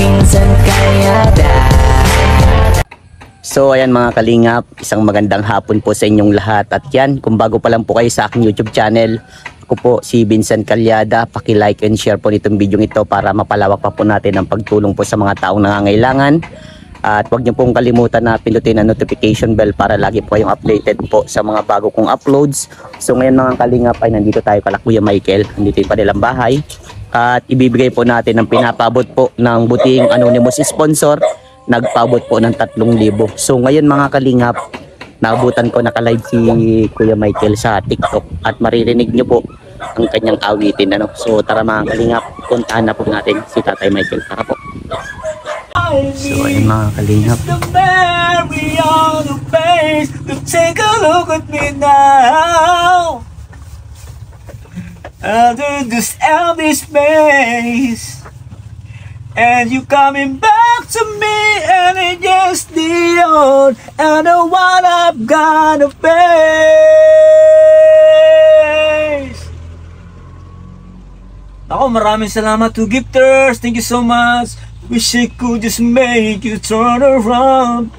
Vincent Calyada. So ayan mga kalingap, isang magandang hapon po sa inyong lahat. At yan, kung bago pa lang po kayo sa aking YouTube channel, ako po si Vincent Calyada. Paki-like and share po nitong video ito para mapalawak pa po natin ang pagtulong po sa mga taong nangangailangan. At huwag niyo pong kalimutan na pindutin ang notification bell para lagi po kayong updated po sa mga bago kong uploads. So ngayon mga kalingap ay nandito tayo kala Kuya Michael, nandito yung kanilang bahay. At ibibigay po natin ang pinapabot po ng buting anonymous sponsor. Nagpabot po ng 3,000. So ngayon mga kalingap, naabutan ko naka-live si Kuya Michael sa TikTok at maririnig nyo po ang kanyang awitin. So tara mga kalingap, puntahan na po natin si Tatay Michael. Tara po. So ayun mga kalingap. Take a look at me now. Under this empty space, and you coming back to me, and it just the old, and the one I've gotta face. Ako, maraming salamat to gifters. Thank you so much. Wish I could just make you turn around.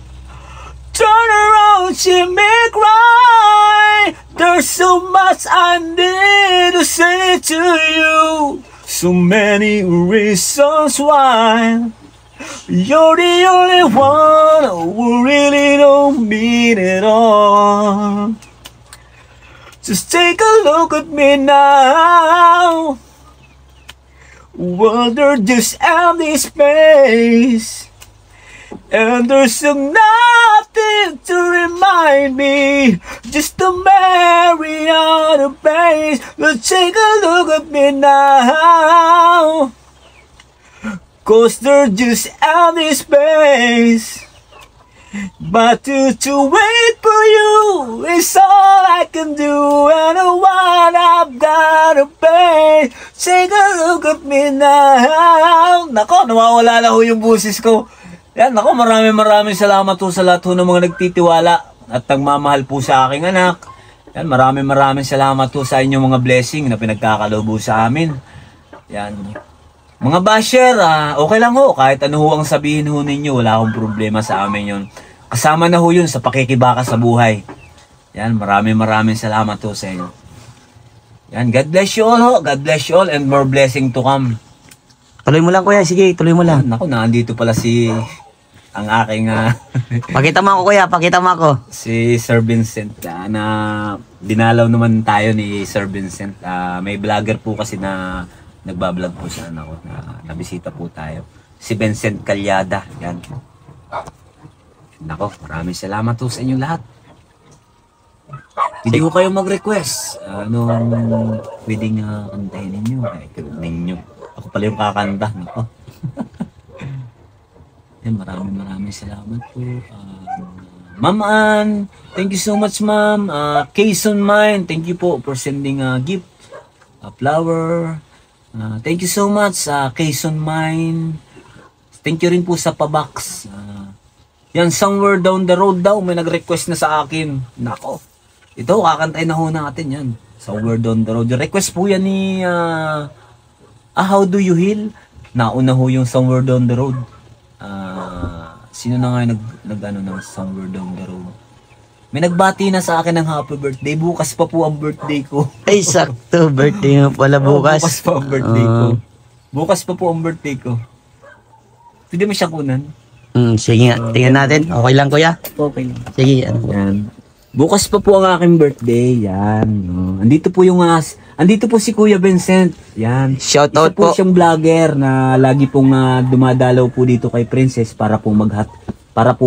Turn around, see me cry. There's so much I need to say to you. So many reasons why you're the only one who really don't mean it all. Just take a look at me now. Well, there's just empty space, and there's nothing to remind me. Just to marry on the base. But take a look at me now, 'cause there's just empty space. But to wait for you is all I can do, and the one I've gotta pay. Take a look at me now. Nako, nawawala na ho yung busis ko. Yan, nako, maraming salamat po sa lahat ho ng mga nagtitiwala at nagmamahal po sa aking anak. Yan, maraming salamat po sa inyong mga blessing na pinagkakaloob sa amin. Yan. Mga basher, okay lang ho. Kahit ano ho ang sabihin ho ninyo, wala akong problema sa amin yun. Kasama na ho yun sa pakikibaka sa buhay. Yan, maraming salamat ho sa inyo. Yan, God bless you all ho. God bless you all and more blessing to come. Tuloy mo lang kuya, sige tuloy mo lang. Naku, nandito pala si ang aking Pakita mo ako kuya, pakita mo ako. si Sir Vincent na dinalaw naman tayo ni Sir Vincent. May vlogger po kasi na nagbablog po sa anak ko na nabisita po tayo. Si Vincent Calyada. Yan. Nako, maraming salamat po sa inyo lahat. Hindi ko kayo mag-request. Anong pwedeng kantahin ninyo? Ninyo. Ako pala yung kakanta. Nako. Yan, maraming salamat po. Ma'am Ann, thank you so much ma'am. Quezon Mine, thank you po for sending a gift. A flower. Thank you so much Quezon Mine. Thank you rin po sa Pabox. Yan, Somewhere Down the Road daw. May nag-request na sa akin. Nako. Ito, kakantay na ho natin yan. Somewhere Down the Road. Yung request po yan ni How Do You Heal? Nauna ho yung Somewhere Down the Road. Sino na nga nag-ano ng Somewhere Down the Road? May nagbati na sa akin ng happy birthday. Bukas pa po ang birthday ko. Ay, sakto. Birthday mo pala bukas. Bukas pa ang birthday ko. Bukas pa po ang birthday ko. Pwede mo siya kunan? Sige nga, tingnan natin. Okay lang kuya? Okay lang. Sige, ano po. Yan. Bukas pa po ang aking birthday. Yan. Andito po andito po si Kuya Vincent. Yan. Shout out po po. Siyang vlogger na lagi pong dumadalaw po dito kay Princess para po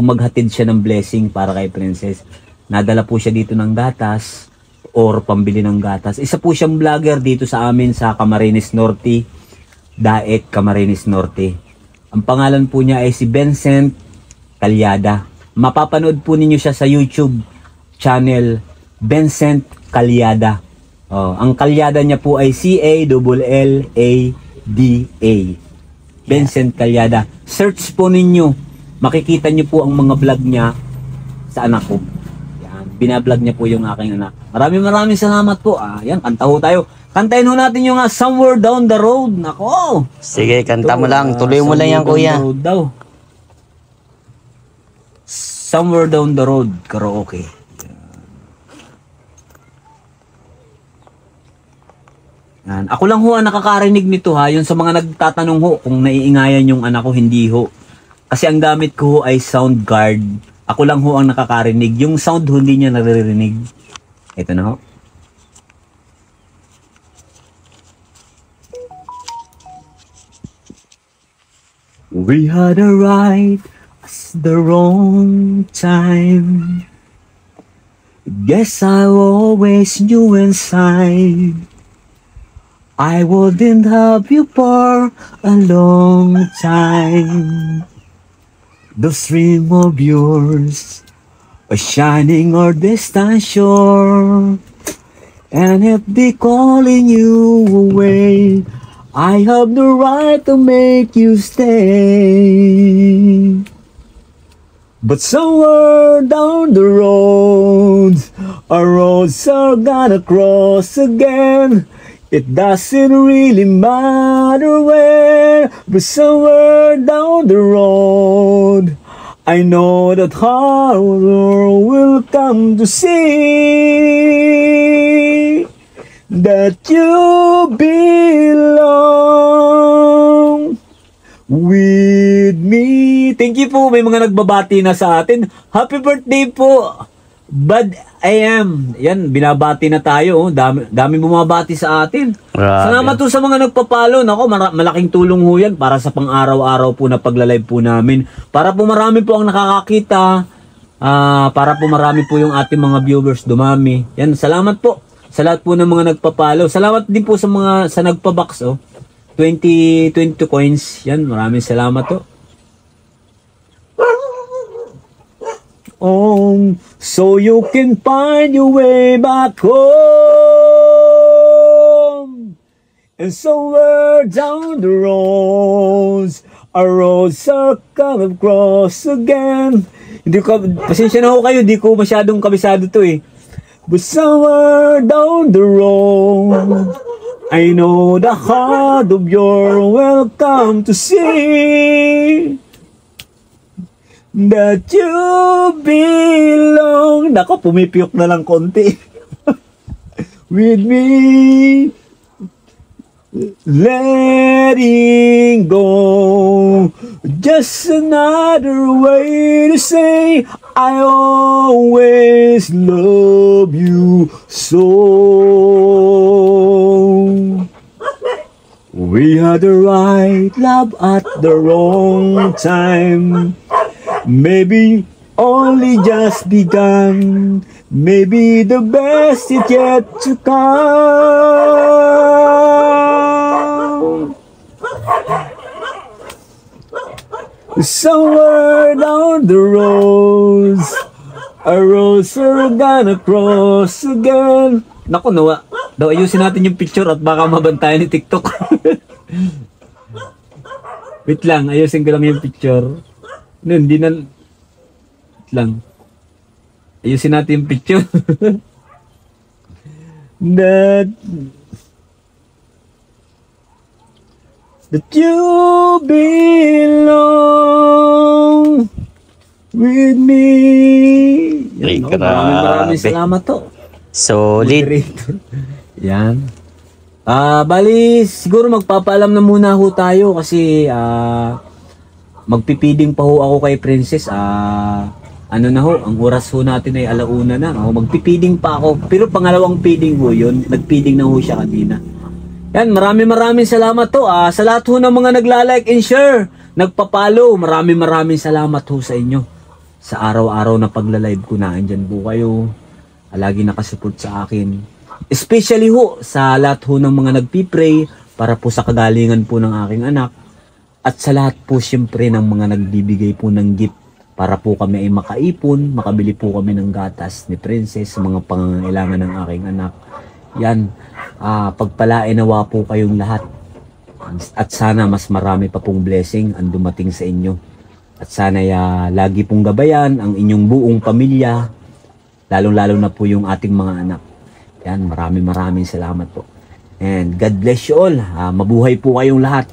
maghatid siya ng blessing para kay Princess. Nadala po siya dito ng gatas or pambili ng gatas. Isa po siyang vlogger dito sa amin sa Camarines Norte. Daet Camarines Norte. Ang pangalan po niya ay si Vincent Calyada. Mapapanood po ninyo siya sa YouTube channel Vincent Calyada. Ang Calyada niya po ay C-A-L-L-A-D-A. Vincent Calyada. Search po ninyo. Makikita niyo po ang mga vlog niya sa anak ko. Yan. Binablog niya po yung aking anak. Maraming salamat po. Yan, kanta ho tayo. Kantayin ho natin yung Somewhere Down the Road. Nako. Sige, kanta mo lang. Tuloy mo lang yan, Somewhere kuya. Down the Road daw. Somewhere Down the Road. Karaoke. Yan. Ako lang ho ang nakakarinig nito ha. Yung sa mga nagtatanong ho kung naiingayan yung anak ko, hindi ho. Kasi ang gamit ko ho ay sound guard. Ako lang ho ang nakakarinig. Yung sound ho hindi niya naririnig. Ito na ho. We had a right at the wrong time. Guess I always knew inside I wouldn't have you for a long time. Those dreams of yours are shining on distant shore, and if they calling you away, I have the right to make you stay. But somewhere down the road, our roads are gonna cross again. It doesn't really matter where, but somewhere down the road, I know that our world will come to see that you belong with me. Thank you po. May mga nagbabati na sa atin. Happy birthday po, Bud I am. Yan, binabati na tayo. Dami bumabati sa atin. Grabe. Salamat po sa mga nagpapalo. Nako, malaking tulong ho yan para sa pang-araw-araw po na pagla-live po namin. Para po marami po ang nakakakita. Para po marami po yung ating mga viewers dumami. Yan, salamat po sa lahat po ng mga nagpapalo. Salamat din po sa mga sa nagpa-box. 22 coins. Yan, maraming salamat po. So you can find your way back home. And somewhere down the roads, our roads are come across again. Hindi ko, pasensya na ho kayo, hindi ko masyadong kabisado to eh. But somewhere down the road, I know the heart of your welcome to see that you belong. Nako, pumipiyok na lang konti. With me, letting go. Just another way to say I always love you so. We had the right love at the wrong time. Maybe only just begun. Maybe the best is yet to come. Somewhere down the roads, a roads are gonna cross again. Naku, nawa. Daw ayusin natin yung picture at baka mabantayan ni TikTok. Wait lang, ayusin ko lang yung picture. No, hindi na... Wait lang. Ayusin natin yung picture. That you belong with me. Yan, Ay, maraming salamat to. Solid. Moderator. Yan. Bali, siguro magpapaalam na muna ho tayo kasi magpipiding pa ho ako kay Princess. Ano na ho, ang oras ho natin ay alauna na. Magpipiding pa ako. Pero pangalawang feeding ho yun. Nagpiding na ho siya kanina. Yan, maraming salamat to. Sa lahat ho ng mga nagla-like and share, nagpapalo, maraming salamat ho sa inyo. Sa araw-araw na pagla-live ko na, andyan po kayo. Lagi nakasupport sa akin. Especially ho sa lahat ho ng mga nagpipray para po sa kagalingan po ng aking anak. At sa lahat po siyempre ng mga nagbibigay po ng gift para po kami ay makaipon, makabili po kami ng gatas ni Princess sa mga pangangailangan ng aking anak. Yan, pagpalain nawa po kayong lahat. At sana mas marami pa pong blessing ang dumating sa inyo. At sana lagi pong gabayan ang inyong buong pamilya. Lalong-lalo na po yung ating mga anak. Yan, maraming salamat po. And God bless you all. Mabuhay po kayong lahat.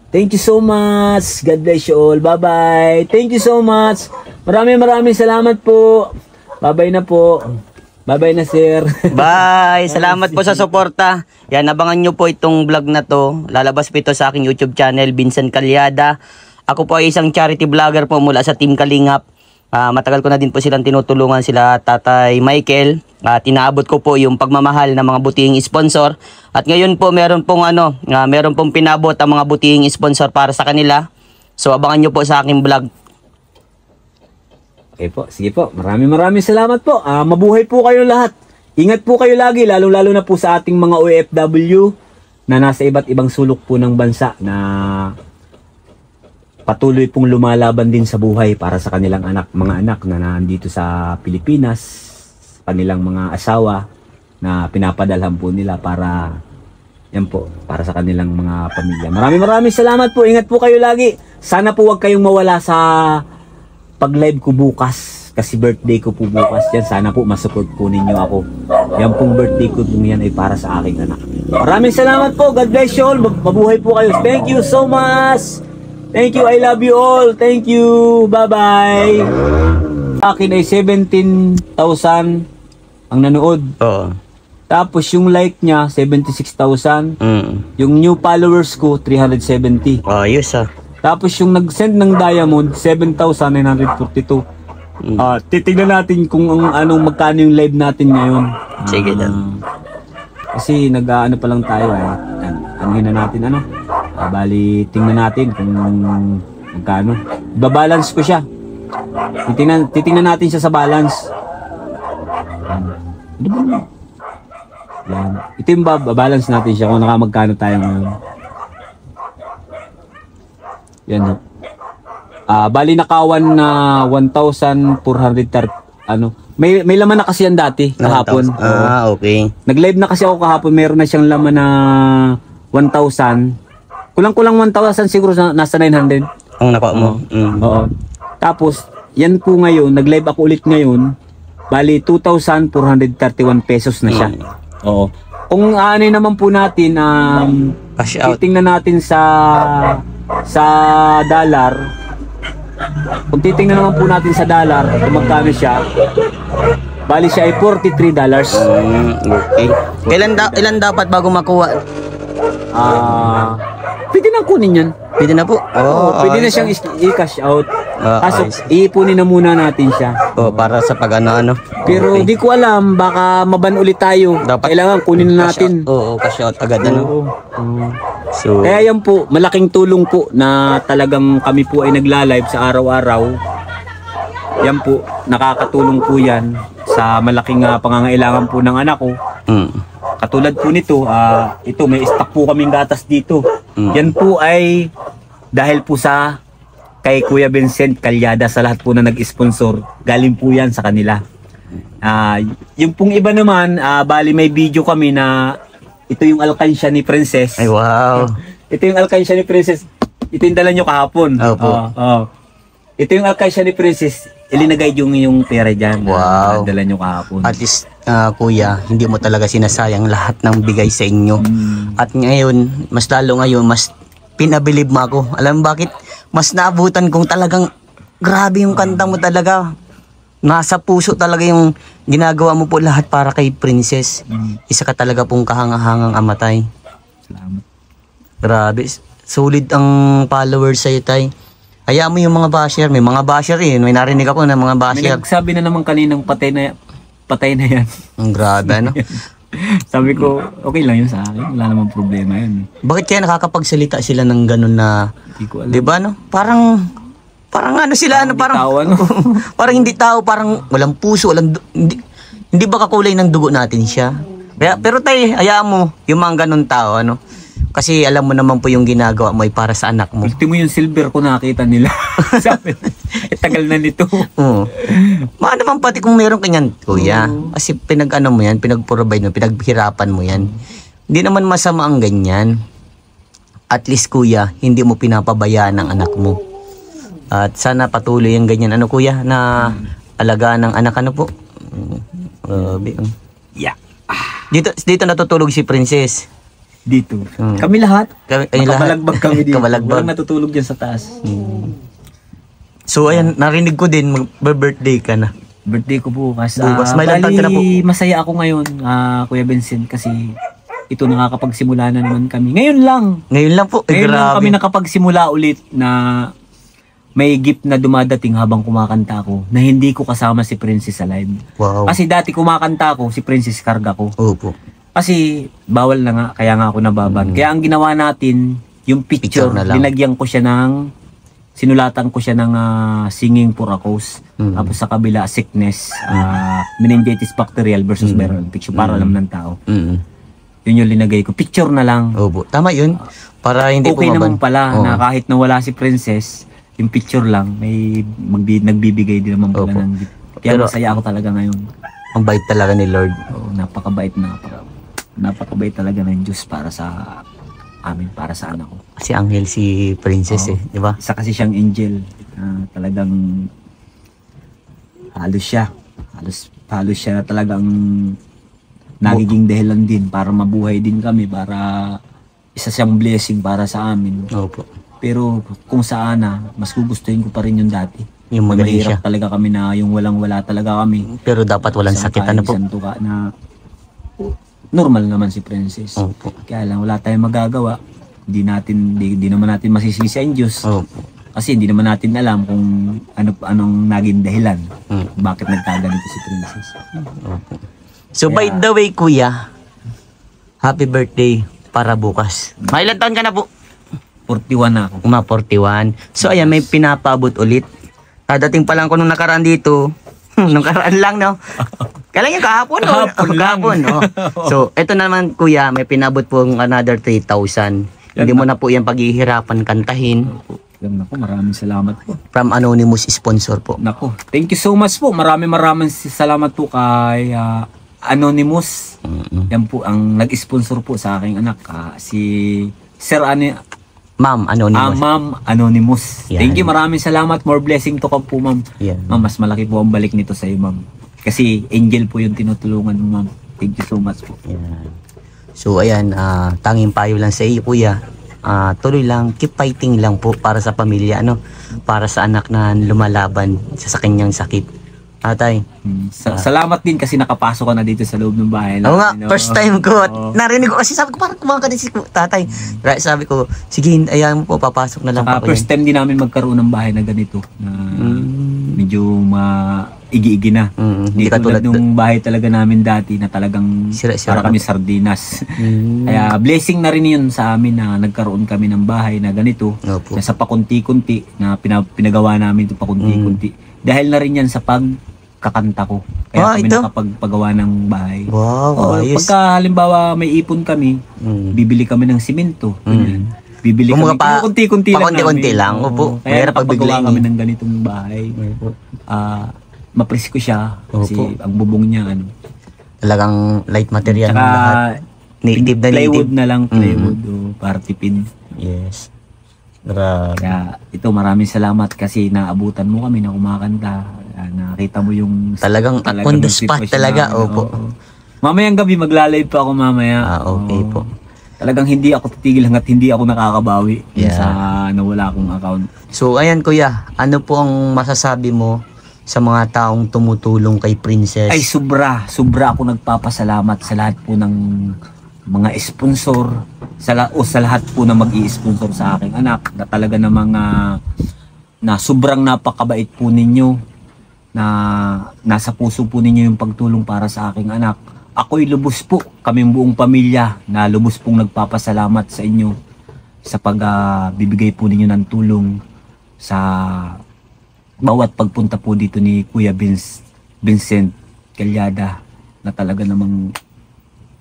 Thank you so much. God bless you all. Bye-bye. Thank you so much. Maraming salamat po. Bye-bye na po. Bye-bye na, sir. Bye! Salamat po sa suporta. Yan, abangan nyo po itong vlog na to. Lalabas po ito sa aking YouTube channel, Vincent Calyada. Ako po ay isang charity vlogger po mula sa Team Kalingap. Matagal ko na din po silang tinutulungan, sila Tatay Michael. Tinaabot ko po yung pagmamahal ng mga butihing sponsor. At ngayon po meron pong pinabot ang mga butihing sponsor para sa kanila. So abangan nyo po sa aking vlog. Okay po, sige po. Maraming salamat po. Mabuhay po kayo lahat. Ingat po kayo lagi, lalo na po sa ating mga OFW na nasa iba't ibang sulok po ng bansa na patuloy pong lumalaban din sa buhay para sa kanilang mga anak na nandito sa Pilipinas, kanilang mga asawa na pinapadalhan po nila para sa kanilang mga pamilya. Maraming salamat po. Ingat po kayo lagi. Sana po wag kayong mawala sa pag-live ko bukas kasi birthday ko po bukas yan. Sana po masupport po ninyo ako. Yan pong birthday ko po yan ay para sa aking anak. Maraming salamat po. God bless you all. Mabuhay po kayo. Thank you so much. Thank you. I love you all. Thank you. Bye-bye. Akin ay 17,000 ang nanood. Oo. Tapos yung like niya 76,000. Yung new followers ko 370. Ayos Tapos yung nag-send ng diamond 7,942. Titignan natin kung magkano yung live natin ngayon. Sige lang. Kasi nag-ano pa lang tayo anuhin na natin bali tingnan natin kung magkano. Ibabalance ko siya. Titingnan natin siya sa balance. Yan. Ito yung babalance natin siya kung nakamagkano tayo ngayon. Yan. Bali nakawan na 1,430 may laman na kasi yan dati kahapon. Okay. Nag-live na kasi ako kahapon, meron na siyang laman na 1,000. Kulang-kulang 1,000 siguro nasa 900. Ang nakuha mo. Oo. Tapos yan po ngayon, nag-live ako ulit ngayon. Bali 2,431 pesos na siya. Oo. Kung ano naman po natin cash out. titingnan natin sa dollar. Kung titingnan naman po natin sa dollar kung magkano siya, bali siya ay $43. Okay. Ilan dapat bago makuha? Pwede nang kunin yan. Pwede na po. Pwede na siyang i-cash out. Kaso iipunin na muna natin siya. Para sa pag-ano. Pero di ko alam, baka maban ulit tayo. Kailangan kunin na natin. Cash out agad So, kaya yan po, malaking tulong po na talagang kami po ay nagla-live sa araw-araw. Yan po, nakakatulong po yan sa malaking pangangailangan po ng anak ko. Katulad po nito, ito may stock po kaming gatas dito. Yan po ay dahil po sa kay Kuya Vincent Calyada, sa lahat po na nag-sponsor. Galing po yan sa kanila. Yung pong iba naman, bali may video kami na ito yung alkansya ni Princess. Ay, wow. Ito yung alkansya ni Princess. Ito yung dala nyo kahapon. Ito yung alkansya ni Princess. Ilinagay yung pera dyan. Wow. Dala nyo kahapon. At least, kuya, hindi mo talaga sinasayang lahat ng bigay sa inyo. At ngayon, mas lalo ngayon, mas pinabilib mo ako. Alam mo bakit? Mas naabutan kong talagang grabe yung kanta mo talaga. Nasa puso talaga yung ginagawa mo po lahat para kay Princess. Isa ka talaga pong kahangahangang amatay. Salamat. Grabe. Solid ang followers sa'yo, tay. Kaya mo yung mga basher. May mga basher May narinig ako na mga basher. May nagsabi na naman kaninang patay na yan. Ang grabe, ano? Sabi ko, okay lang yun sa akin. Wala namang problema yun. Bakit kaya nakakapagsalita sila ng ganun na, di ba, no? Parang ano sila, parang hindi tao, parang walang puso, hindi ba kakulay ng dugo natin siya? Pero tay, hayaan mo, yung mga ganun tao, ano? Kasi alam mo naman po yung ginagawa mo ay para sa anak mo. Ultimo yung silver ko nakita nila. Sabi, tagal na nito. Maan naman pati kung meron kanyan, kuya. Kasi pinag-ano mo yan, pinag-provide mo, pinaghirapan mo yan. Hindi naman masama ang ganyan. At least, kuya, hindi mo pinapabayaan ang anak mo. At sana patuloy yung ganyan, ano kuya, na alagaan ng anak, ano po? Yeah. Dito natutulog si Princess. dito. Hmm. Kami lahat. Ay, Makabalagbag kami dito. Kabalagbag. Walang natutulog dyan sa taas. So ayan, narinig ko din, mag-birthday ka na. Birthday ko bukas. Bukas. May ilang taon ka na po? Masaya ako ngayon, Kuya Vincent, kasi ito nakakapagsimula na naman kami. Ngayon lang. Ngayon lang po. Ngayon lang Grabe. kami nakapagsimula ulit na may gift na dumadating habang kumakanta ako na hindi ko kasama si Princess sa live. Wow. Kasi dati kumakanta ako, si Princess karga ko. Opo. Kasi bawal na nga, kaya nga ako nababan. Kaya ang ginawa natin, yung picture na lang. linagyan ko siya ng, sinulatan ko siya ng singing for a cause. Tapos sa kabila, sickness, meningitis bacterial versus viral infection, para alam ng tao. Yun yung linagay ko. Picture na lang. Opo. Tama yun. Para hindi Okay pumaban. naman pala Oo. na kahit na wala si Princess, yung picture lang, may nagbibigay din naman pala Opo. ng gift. Kaya Pero- masaya ako talaga ngayon. Ang bait talaga ni Lord. Oo, napakabait talaga ng Diyos para sa amin, para sa anak ko. Kasi anghel si Princess Oo. eh. Di ba? Isa kasi siyang angel. Talagang halos siya na talagang nagiging dahilan din para mabuhay din kami, para isa siyang blessing para sa amin. Opo. Pero kung saan mas gugustuhin ko pa rin yung dati. Yung Na magaling mahirap siya. talaga kami na yung walang-wala talaga kami. Pero dapat walang Isang sakit. kain, Ano po? isang tuka na normal naman si Princess. Opo. Kaya lang wala tayong magagawa. Hindi naman natin masisisi ang Diyos. Opo. Kasi hindi naman natin alam kung anong naging dahilan. Mm. Bakit nagkaganito si Princess. Opo. So by the way, kuya, happy birthday para bukas. May ilang taon ka na po? 41 na ako. 41. So ayan, may pinapabot ulit. Dadating pa lang ko nung nakaraan dito. Nung nakaraan lang, no? Kailan yung kahapon, no? Kahapon lang. Kahapon, no? So, ito naman, kuya, may pinabot pong another 3,000. Hindi mo na po yan paghihirapan kantahin. Yan, naku, maraming salamat po. From anonymous sponsor po. Naku, thank you so much po. Maraming salamat po kay Anonymous. Yan po ang nag-sponsor po sa aking anak. Si Sir Ma'am, anonymous. Ma'am Anonymous. Yan. Thank you, maraming salamat. More blessing to ka po, ma'am. Yan. Ma'am, mas malaki po ang balik nito sa iyo, ma'am. Kasi angel po yung tinutulungan mo, ma'am. Thank you so much po. Yan. So, ayan, tanging payo lang sa iyo, kuya. Tuloy lang, keep fighting lang po para sa pamilya, ano? Para sa anak na lumalaban sa kanyang sakit. Tatay. Salamat din kasi nakapasok ka na dito sa loob ng bahay. Oo nga, namin, no? first time ko. Oo. Narinig ko kasi sabi ko, parang kumaka din si tatay. Right, sabi ko, sige, ayan mo po, papasok na lang Saka po. first time din namin magkaroon ng bahay na ganito. Na medyo igi-igi na. Hindi Hindi katulad tulad nung bahay talaga namin dati na talagang Sira-sira para kami sardinas. Mm. Kaya blessing na rin yun sa amin na nagkaroon kami ng bahay na ganito. Opo. Na sa pakunti-kunti na pinagawa namin ito pakunti-kunti. Dahil na rin yan sa pagkakanta ko. Kaya kami ito? nakapagpagawa ng bahay. Wow, Oo, ayos. pagka halimbawa may ipon kami, bibili kami ng simento. Ganyan. Bibili kami. Kumbaga Kunti-kunti lang pakunti-kunti namin. lang. Oo. Opo. Kaya Mahirap nakapagawa pagbiglayin kami eh. ng ganitong bahay. Mapresko siya. Kasi Opo. ang bubong niya, Talagang light material ng Tsaka, lahat. Native na plywood native. na lang. Plywood o party pin. Yes. Grabe. Kaya ito, maraming salamat kasi naabutan mo kami na kumakanta. Nakita mo yung Talagang on the yung spot sitwasyon talaga. namin. Opo. Oo. Mamayang gabi magla-live pa ako mamaya. Okay Oo. po. Talagang hindi ako titigil hanggat hindi ako nakakabawi Yeah. sa nawala akong account. So, ayan kuya, ano po ang masasabi mo sa mga taong tumutulong kay Princess? Ay, sobra ako nagpapasalamat sa lahat po ng mga sponsor, sa lahat po na mag-i-sponsor sa aking anak, na talaga na mga na sobrang napakabait po ninyo, na nasa puso po ninyo yung pagtulong para sa aking anak. Ako'y lubos po, kaming buong pamilya na lubos pong nagpapasalamat sa inyo sa pagbibigay po ninyo ng tulong sa bawat pagpunta po dito ni Kuya Vincent Calyada, na talaga namang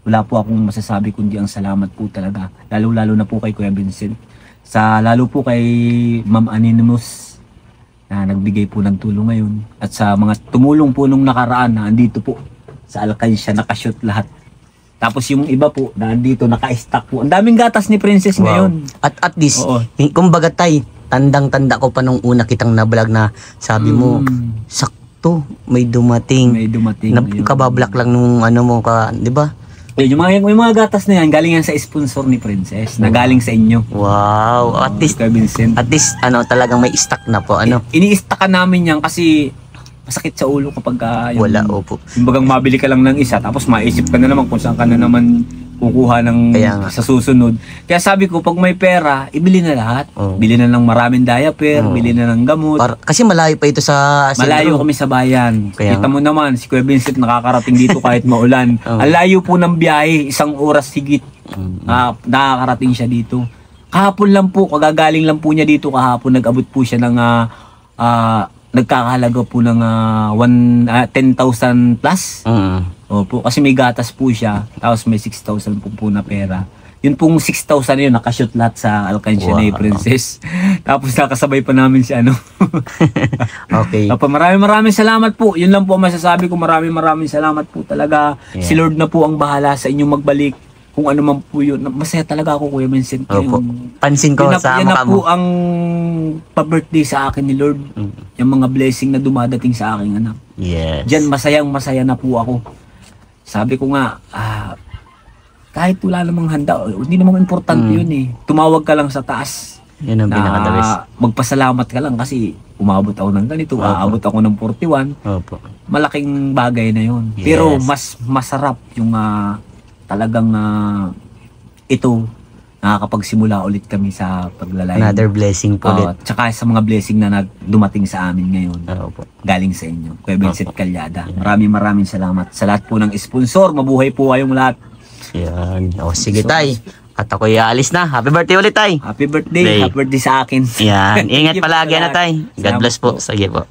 wala po akong masasabi kundi ang salamat po talaga, lalo na po kay Kuya Vincent, lalo po kay Ma'am Anonymous na nagbigay po ng tulong ngayon, at sa mga tumulong po nung nakaraan na andito po sa Alcansya, nakashoot lahat. Tapos yung iba po na andito naka-stack po, ang daming gatas ni Princess ngayon. At least, Oo. kumbaga tay, tandang-tanda ko pa nung una kitang nablog na sabi mo, sakto, may dumating. May dumating ngayon. Kabablak lang nung ano mo ka, di ba? Yun, yung mga gatas na yan, galing yan sa sponsor ni Princess, na galing sa inyo. Wow, at least, Kuya Vincent. talagang may stock na po, Ini-stockan namin yan kasi masakit sa ulo kapag Wala, opo. yung bagang mabili ka lang ng isa, tapos maisip ka na naman kung saan ka na naman kukuha ng Kaya nga. sa susunod. Kaya sabi ko, pag may pera, ibili na lahat. Oo. Bili na ng maraming diaper, Oo. bili na ng gamot. Kasi malayo pa ito sa Malayo sentro. kami sa bayan. Kaya Kita mo naman, si Kuya Vincent nakakarating dito kahit maulan. Oo. Ang layo po ng biyahe, 1 oras higit. Nakakarating siya dito. Kahapon lang po, kagagaling lang po niya dito kahapon, nag-abot po siya ng nagkakahalaga po ng 10,000 plus. Opo, kasi may gatas po siya, tapos may 6,000 po na pera. Yun pong 6,000 na yun, nakashoot lahat sa alkansya ni Princess. Tapos nakasabay pa namin si ano. Okay. Opo, maraming salamat po. Yun lang po ang masasabi ko, maraming salamat po talaga. Yeah. Si Lord na po ang bahala sa inyong magbalik. Kung ano man po yun. Masaya talaga ako, Kuya Vincent. Opo. Pansin ko sa Yan mukha na mo. po ang pa-birthday sa akin ni Lord. Yung mga blessing na dumadating sa aking anak. Yes. Diyan masaya na po ako. Sabi ko nga, kahit wala namang handa, hindi namang importante yun eh. Tumawag ka lang sa taas. Yun ang pinaka-the best. Magpasalamat ka lang kasi umabot ako ng ganito, Opo. aabot ako ng 41. Opo. Malaking bagay na yun. Yes. Pero mas masarap yung talagang ito, nakakapagsimula ulit kami sa paglalay. Another blessing po ulit. Tsaka sa mga blessing na dumating sa amin ngayon. Opo. Galing sa inyo, Kuya Vincent Opo. Calyada. Maraming salamat sa lahat po ng sponsor. Mabuhay po kayong lahat. Yan. O, sige, tay. At ako'y aalis na. Happy birthday ulit, tay. Happy birthday. Happy birthday sa akin. Yan. Ingat Thank you palagi po na, lahat. tay. God Salamat bless po. Sige po.